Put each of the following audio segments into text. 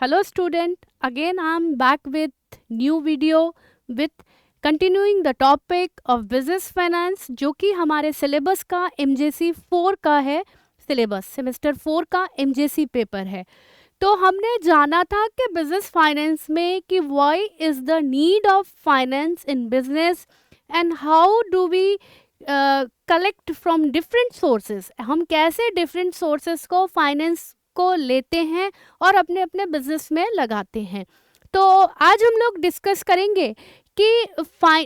Hello student, again I am back with new video with continuing the topic of business finance जो कि हमारे syllabus का MJC 4 का है सिलेबस सेमेस्टर 4 का MJC पेपर है। तो हमने जाना था कि बिजनेस फाइनेंस में कि why is the need of finance in business and how do we collect from different sources, हम कैसे डिफरेंट सोर्सेज को फाइनेंस को लेते हैं और अपने अपने बिजनेस में लगाते हैं। तो आज हम लोग डिस्कस करेंगे कि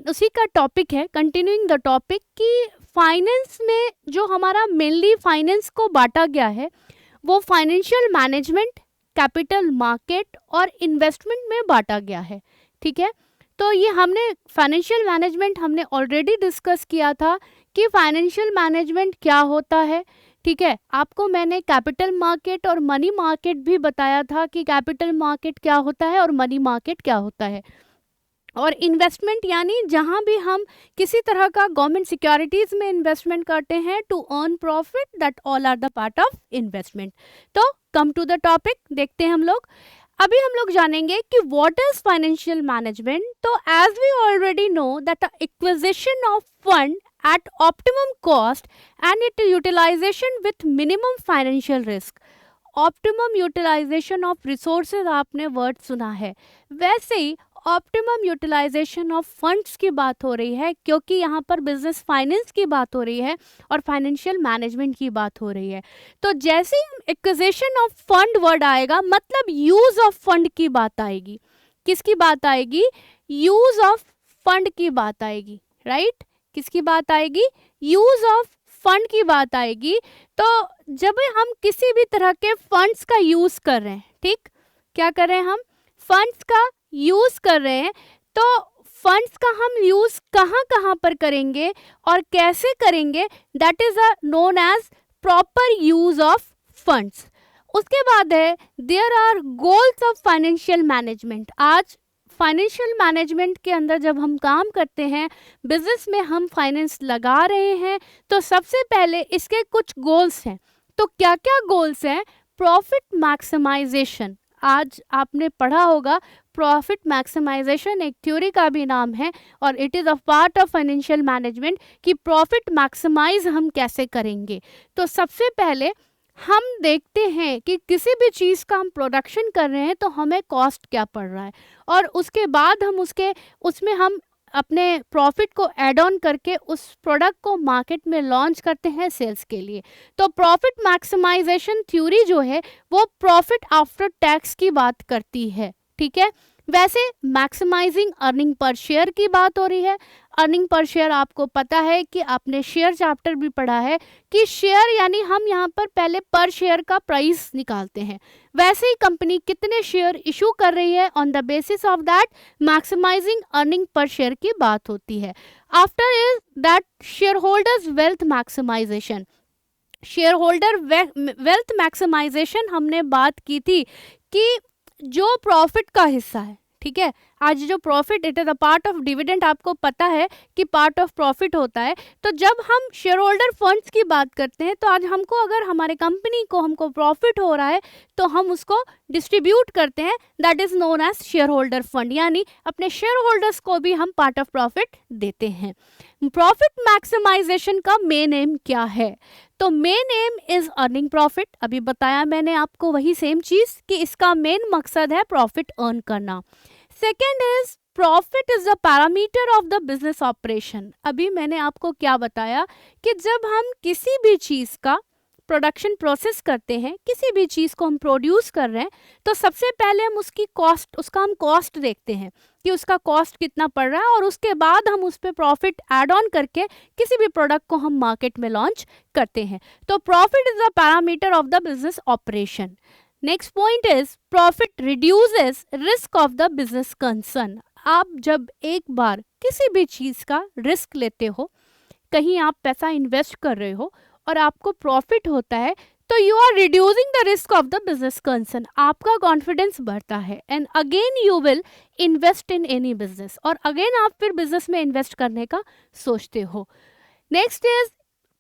उसी का टॉपिक है, कंटिन्यूइंग द टॉपिक, कि फाइनेंस में जो हमारा मेनली फाइनेंस को बांटा गया है वो फाइनेंशियल मैनेजमेंट, कैपिटल मार्केट और इन्वेस्टमेंट में बांटा गया है। ठीक है, तो ये हमने फाइनेंशियल मैनेजमेंट हमने ऑलरेडी डिस्कस किया था कि फाइनेंशियल मैनेजमेंट क्या होता है। ठीक है, आपको मैंने कैपिटल मार्केट और मनी मार्केट भी बताया था कि कैपिटल मार्केट क्या होता है और मनी मार्केट क्या होता है। और इन्वेस्टमेंट यानी जहाँ भी हम किसी तरह का गवर्नमेंट सिक्योरिटीज में इन्वेस्टमेंट करते हैं to earn profit, that all are the part of investment. तो कम टू द टॉपिक देखते हैं हम लोग। अभी हम लोग जानेंगे कि व्हाट इज फाइनेंशियल मैनेजमेंट। तो as we already know that the acquisition of fund at optimum cost and its utilization with minimum financial risk। optimum utilization of resources आपने वर्ड सुना है, वैसे ही optimum utilization of funds की बात हो रही है, क्योंकि यहाँ पर बिजनेस फाइनेंस की बात हो रही है और फाइनेंशियल मैनेजमेंट की बात हो रही है। तो जैसे ही एक्विजिशन ऑफ फंड वर्ड आएगा मतलब यूज ऑफ फंड की बात आएगी। किसकी बात आएगी? यूज ऑफ फंड की बात आएगी, राइट? किसकी बात आएगी? यूज ऑफ फंड की बात आएगी। तो जब हम किसी भी तरह के फंड्स का यूज कर रहे हैं, ठीक, क्या कर रहे हैं हम? फंड्स का यूज कर रहे हैं। तो फंड्स का हम यूज कहाँ कहाँ पर करेंगे और कैसे करेंगे, that is known as proper use of funds. उसके बाद है there are goals of financial management. आज फाइनेंशियल मैनेजमेंट के अंदर जब हम काम करते हैं, बिजनेस में हम फाइनेंस लगा रहे हैं, तो सबसे पहले इसके कुछ गोल्स हैं। तो क्या क्या गोल्स हैं? प्रॉफिट मैक्सिमाइजेशन, आज आपने पढ़ा होगा प्रॉफिट मैक्सिमाइजेशन एक थ्योरी का भी नाम है और it is a part of financial management कि प्रॉफिट मैक्सिमाइज हम कैसे करेंगे। तो सबसे पहले हम देखते हैं कि किसी भी चीज़ का हम प्रोडक्शन कर रहे हैं तो हमें कॉस्ट क्या पड़ रहा है, और उसके बाद हम उसमें हम अपने प्रॉफिट को ऐड ऑन करके उस प्रोडक्ट को मार्केट में लॉन्च करते हैं सेल्स के लिए। तो प्रॉफिट मैक्सिमाइजेशन थ्योरी जो है वो प्रॉफिट आफ्टर टैक्स की बात करती है। ठीक है, वैसे मैक्सिमाइजिंग अर्निंग पर शेयर की बात हो रही है। अर्निंग पर शेयर आपको पता है कि आपने शेयर चैप्टर भी पढ़ा है कि शेयर यानी हम यहाँ पर पहले पर शेयर का प्राइस निकालते हैं, वैसे ही कंपनी कितने शेयर इशू कर रही है, on the basis of that maximising earning per share की बात होती है। After is that share holders wealth maximisation. Share holder wealth maximisation हमने बात की थी कि जो प्रॉफिट का हिस्सा है, ठीक है, आज जो profit it is a part of dividend, आपको पता है कि पार्ट ऑफ प्रॉफिट होता है। तो जब हम शेयर होल्डर फंड्स की बात करते हैं तो आज हमको अगर हमारे कंपनी को हमको प्रॉफिट हो रहा है तो हम उसको डिस्ट्रीब्यूट करते हैं, that is known as share holder fund, यानी अपने शेयर होल्डर्स को भी हम पार्ट ऑफ प्रॉफिट देते हैं। प्रॉफिट मैक्सिमाइजेशन का मेन एम क्या है? तो main M is earning profit. अभी बताया मैंने आपको वही सेम चीज कि इसका मेन मकसद है प्रॉफिट अर्न करना। Second is profit is the parameter of the business operation. अभी मैंने आपको क्या बताया कि जब हम किसी भी चीज का प्रोडक्शन प्रोसेस करते हैं, किसी भी चीज़ को हम प्रोड्यूस कर रहे हैं, तो सबसे पहले हम उसका हम कॉस्ट देखते हैं कि उसका कॉस्ट कितना पड़ रहा है, और उसके बाद हम उस पर प्रॉफिट ऐड ऑन करके किसी भी प्रोडक्ट को हम मार्केट में लॉन्च करते हैं। तो profit is the parameter of the business operation. Next point is profit reduces risk of the business concern. आप जब एक बार किसी भी चीज़ का रिस्क लेते हो, कहीं आप पैसा इन्वेस्ट कर रहे हो और आपको प्रॉफिट होता है, तो you are reducing the risk of the business concern, आपका कॉन्फिडेंस बढ़ता है, and again you will invest in any business, और अगेन आप फिर बिजनेस में इन्वेस्ट करने का सोचते हो। Next is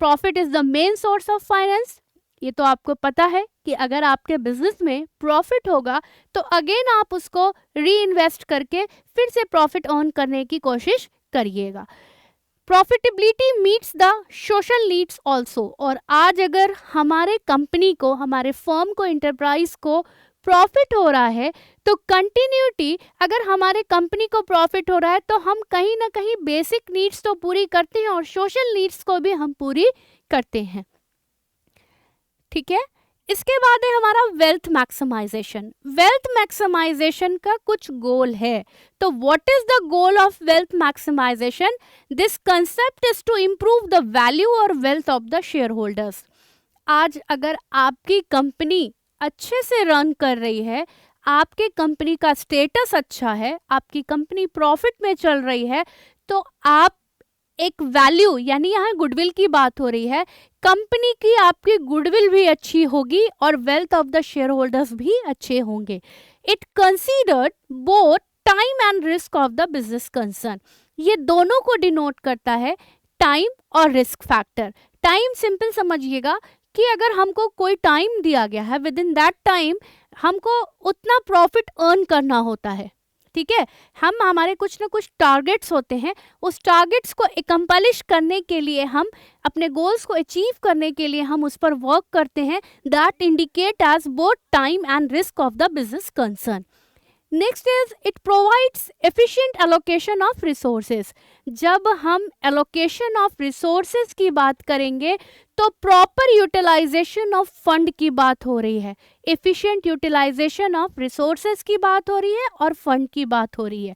profit is the main source of finance. ये तो आपको पता है कि अगर आपके बिजनेस में प्रॉफिट होगा तो अगेन आप उसको री इन्वेस्ट करके फिर से प्रॉफिट अर्न करने की कोशिश करिएगा। Profitability meets the social needs also. और आज अगर हमारे कंपनी को, हमारे फर्म को, इंटरप्राइज को प्रॉफिट हो रहा है तो कंटिन्यूटी, अगर हमारे कंपनी को प्रॉफिट हो रहा है तो हम कहीं ना कहीं बेसिक नीड्स तो पूरी करते हैं और सोशल नीड्स को भी हम पूरी करते हैं। ठीक है, इसके बाद है हमारा वेल्थ मैक्सिमाइजेशन। वेल्थ मैक्सिमाइजेशन का कुछ गोल है। तो what is the goal of wealth maximization? This concept is to improve the value और wealth of the share holders. आज अगर आपकी कंपनी अच्छे से रन कर रही है, आपके कंपनी का स्टेटस अच्छा है, आपकी कंपनी प्रॉफिट में चल रही है, तो आप एक वैल्यू, यानी यहाँ गुडविल की बात हो रही है, कंपनी की आपकी गुडविल भी अच्छी होगी और wealth of the share holders भी अच्छे होंगे। It considered both time and risk of the business concern. ये दोनों को डिनोट करता है, टाइम और रिस्क फैक्टर। टाइम सिंपल समझिएगा कि अगर हमको कोई टाइम दिया गया है, विद इन दैट टाइम हमको उतना प्रॉफिट अर्न करना होता है। ठीक है, हमारे कुछ ना कुछ टारगेट्स होते हैं, उस टारगेट्स को एकम्प्लिश करने के लिए, हम अपने गोल्स को अचीव करने के लिए हम उस पर वर्क करते हैं। That indicate as both time and risk of the business concern. Next is it provides efficient allocation of resources. जब हम एलोकेशन ऑफ रिसोर्सेज की बात करेंगे तो प्रॉपर यूटिलाइजेशन ऑफ फंड की बात हो रही है, एफिशिएंट यूटिलाइजेशन ऑफ रिसोर्सेज की बात हो रही है और फंड की बात हो रही है।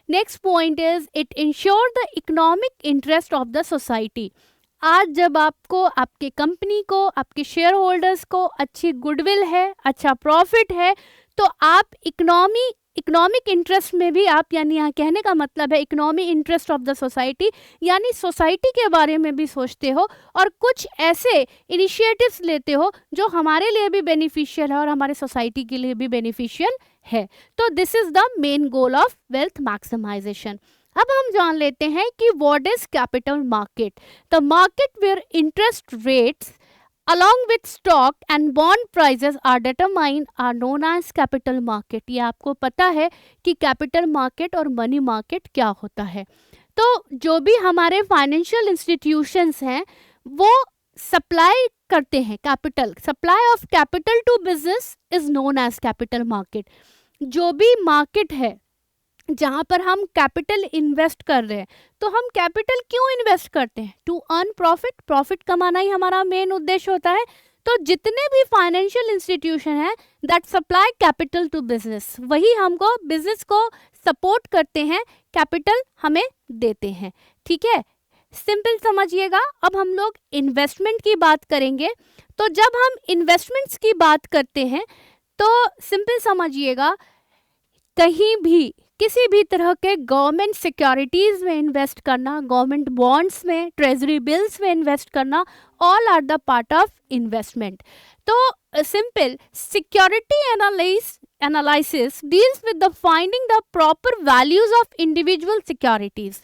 Next point is it ensure the economic interest of the society. आज जब आपको, आपके कंपनी को, आपके शेयर होल्डर्स को अच्छी गुडविल है, अच्छा प्रॉफिट है, तो आप इकोनॉमिक इंटरेस्ट में भी आप, यानी यहाँ कहने का मतलब है economic interest of the society, यानी सोसाइटी के बारे में भी सोचते हो और कुछ ऐसे इनिशिएटिव्स लेते हो जो हमारे लिए भी बेनिफिशियल है और हमारे सोसाइटी के लिए भी बेनिफिशियल है। तो this is the main goal of wealth maximisation. अब हम जान लेते हैं कि what is capital market. The market where interest rates along with stock and bond prices are determined are known as capital market। ये आपको पता है कि कैपिटल मार्केट और मनी मार्केट क्या होता है। तो जो भी हमारे फाइनेंशियल इंस्टीट्यूशंस हैं वो सप्लाई करते हैं capital, supply of capital to business is known as capital market. जो भी मार्केट है जहाँ पर हम कैपिटल इन्वेस्ट कर रहे हैं, तो हम कैपिटल क्यों इन्वेस्ट करते हैं? टू अर्न प्रॉफिट, प्रॉफिट कमाना ही हमारा मेन उद्देश्य होता है। तो जितने भी फाइनेंशियल इंस्टीट्यूशन हैं that supply capital to business, वही हमको, बिजनेस को सपोर्ट करते हैं, कैपिटल हमें देते हैं। ठीक है, सिंपल समझिएगा। अब हम लोग इन्वेस्टमेंट की बात करेंगे। तो जब हम इन्वेस्टमेंट्स की बात करते हैं तो सिंपल समझिएगा, कहीं भी किसी भी तरह के गवर्नमेंट सिक्योरिटीज़ में इन्वेस्ट करना, गवर्नमेंट बॉन्ड्स में, ट्रेजरी बिल्स में इन्वेस्ट करना, all are the part of investment. तो simple security analysis deals with the finding the proper values of individual securities.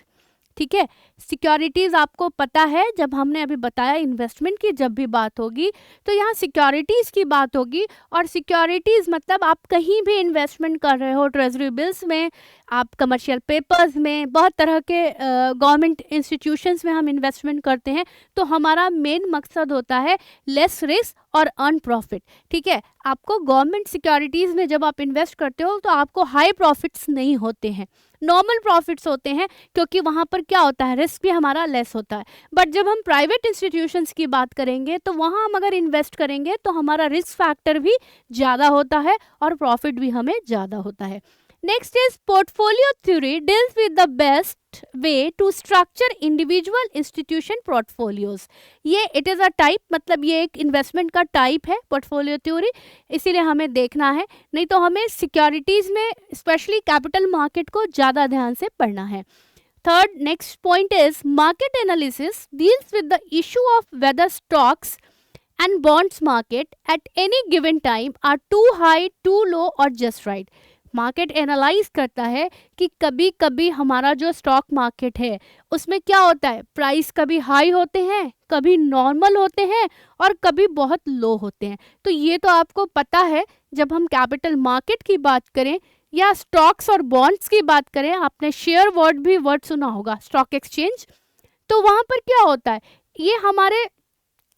ठीक है, सिक्योरिटीज़ आपको पता है, जब हमने अभी बताया इन्वेस्टमेंट की जब भी बात होगी तो यहाँ सिक्योरिटीज़ की बात होगी। और सिक्योरिटीज़ मतलब आप कहीं भी इन्वेस्टमेंट कर रहे हो, ट्रेजरी बिल्स में, आप कमर्शियल पेपर्स में, बहुत तरह के गवर्नमेंट इंस्टीट्यूशंस में हम इन्वेस्टमेंट करते हैं। तो हमारा मेन मकसद होता है लेस रिस्क और अर्न प्रॉफिट। ठीक है, आपको गवर्नमेंट सिक्योरिटीज़ में जब आप इन्वेस्ट करते हो तो आपको हाई प्रॉफिट्स नहीं होते हैं, नॉर्मल प्रॉफिट्स होते हैं, क्योंकि वहाँ पर क्या होता है, रिस्क भी हमारा लेस होता है। बट जब हम प्राइवेट इंस्टीट्यूशंस की बात करेंगे तो वहाँ हम अगर इन्वेस्ट करेंगे तो हमारा रिस्क फैक्टर भी ज़्यादा होता है और प्रॉफिट भी हमें ज़्यादा होता है। Next is portfolio theory deals with the best way to structure individual institution portfolios. ये इट इज़ अ टाइप, मतलब ये एक इन्वेस्टमेंट का टाइप है पोर्टफोलियो थ्योरी, इसीलिए हमें देखना है, नहीं तो हमें सिक्योरिटीज़ में स्पेशली कैपिटल मार्केट को ज़्यादा ध्यान से पढ़ना है। Third next point is market analysis deals with the issue of whether stocks and bonds market at any given time are too high, too low or just right। Market analyse करता है कि कभी कभी हमारा जो स्टॉक मार्केट है उसमें क्या होता है, प्राइस कभी हाई होते हैं, कभी नॉर्मल होते हैं और कभी बहुत लो होते हैं। तो ये तो आपको पता है। जब हम कैपिटल मार्केट की बात करें या स्टॉक्स और बॉन्ड्स की बात करें, आपने शेयर वर्ड सुना होगा, स्टॉक एक्सचेंज। तो वहाँ पर क्या होता है, ये हमारे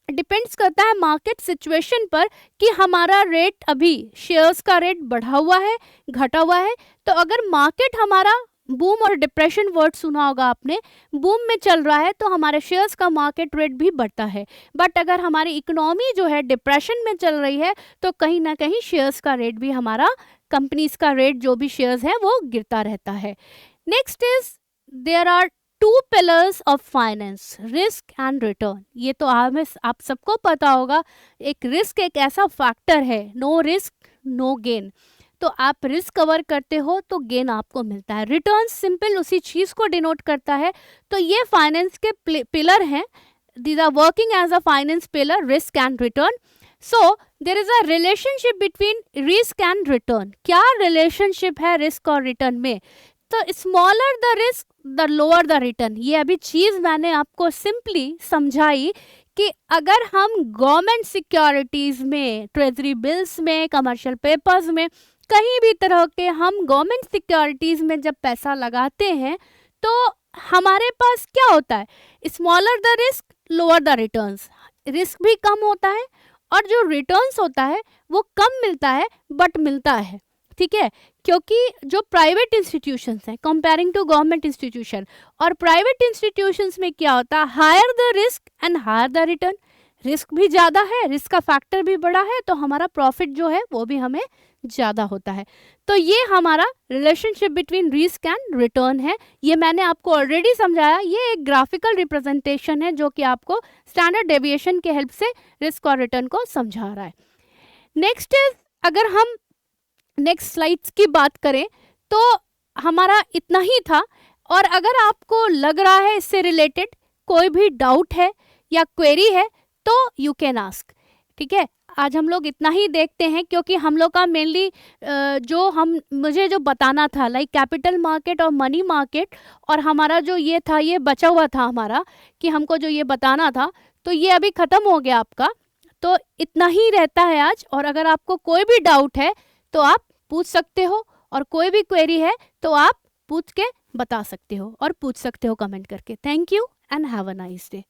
डिपेंड्स करता है मार्केट सिचुएशन पर कि हमारा रेट, अभी शेयर्स का रेट बढ़ा हुआ है, घटा हुआ है। तो अगर मार्केट हमारा बूम और डिप्रेशन वर्ड सुना होगा आपने, बूम में चल रहा है तो हमारे शेयर्स का मार्केट रेट भी बढ़ता है। बट अगर हमारी इकोनॉमी जो है डिप्रेशन में चल रही है तो कहीं ना कहीं शेयर्स का रेट भी, हमारा कंपनीज का रेट जो भी शेयर्स है वो गिरता रहता है। Next is there are two pillars of finance, risk and return. ये तो आप सबको पता होगा, एक रिस्क एक ऐसा फैक्टर है, नो रिस्क नो गेन। तो आप रिस्क कवर करते हो तो गेन आपको मिलता है। रिटर्न सिंपल उसी चीज को डिनोट करता है। तो ये फाइनेंस के पिलर हैं, these are working as a finance pillar, risk and return. So there is a relationship between risk and return. क्या रिलेशनशिप है रिस्क और रिटर्न में? तो smaller the risk the lower the return. ये अभी चीज मैंने आपको सिंपली समझाई कि अगर हम गवर्नमेंट सिक्योरिटीज में, ट्रेजरी बिल्स में, कमर्शियल पेपर्स में, कहीं भी तरह के हम गवर्नमेंट सिक्योरिटीज में जब पैसा लगाते हैं तो हमारे पास क्या होता है, smaller the risk lower the returns. Risk भी कम होता है और जो रिटर्न्स होता है वो कम मिलता है बट मिलता है। ठीक है, क्योंकि जो प्राइवेट इंस्टीट्यूशंस हैं कंपेयरिंग टू गवर्नमेंट इंस्टीट्यूशन, और प्राइवेट इंस्टीट्यूशंस में क्या होता है, higher the risk and higher the return. Risk भी ज़्यादा है, रिस्क का फैक्टर भी बड़ा है, तो हमारा प्रॉफिट जो है वो भी हमें ज़्यादा होता है। तो ये हमारा relationship between risk and return है। ये मैंने आपको ऑलरेडी समझाया। ये एक ग्राफिकल रिप्रेजेंटेशन है जो कि आपको स्टैंडर्ड डेविएशन के हेल्प से रिस्क और रिटर्न को समझा रहा है। नेक्स्ट इज, अगर हम नेक्स्ट स्लाइड्स की बात करें तो हमारा इतना ही था। और अगर आपको लग रहा है इससे रिलेटेड कोई भी डाउट है या क्वेरी है तो यू कैन आस्क। ठीक है, आज हम लोग इतना ही देखते हैं क्योंकि हम लोग का मेनली मुझे जो बताना था लाइक कैपिटल मार्केट और मनी मार्केट, और हमारा जो ये था, ये बचा हुआ था हमारा कि हमको जो ये बताना था, तो ये अभी ख़त्म हो गया आपका। तो इतना ही रहता है आज। और अगर आपको कोई भी डाउट है तो आप पूछ सकते हो, और कोई भी क्वेरी है तो आप पूछ के बता सकते हो और पूछ सकते हो कमेंट करके। Thank you and have a nice day.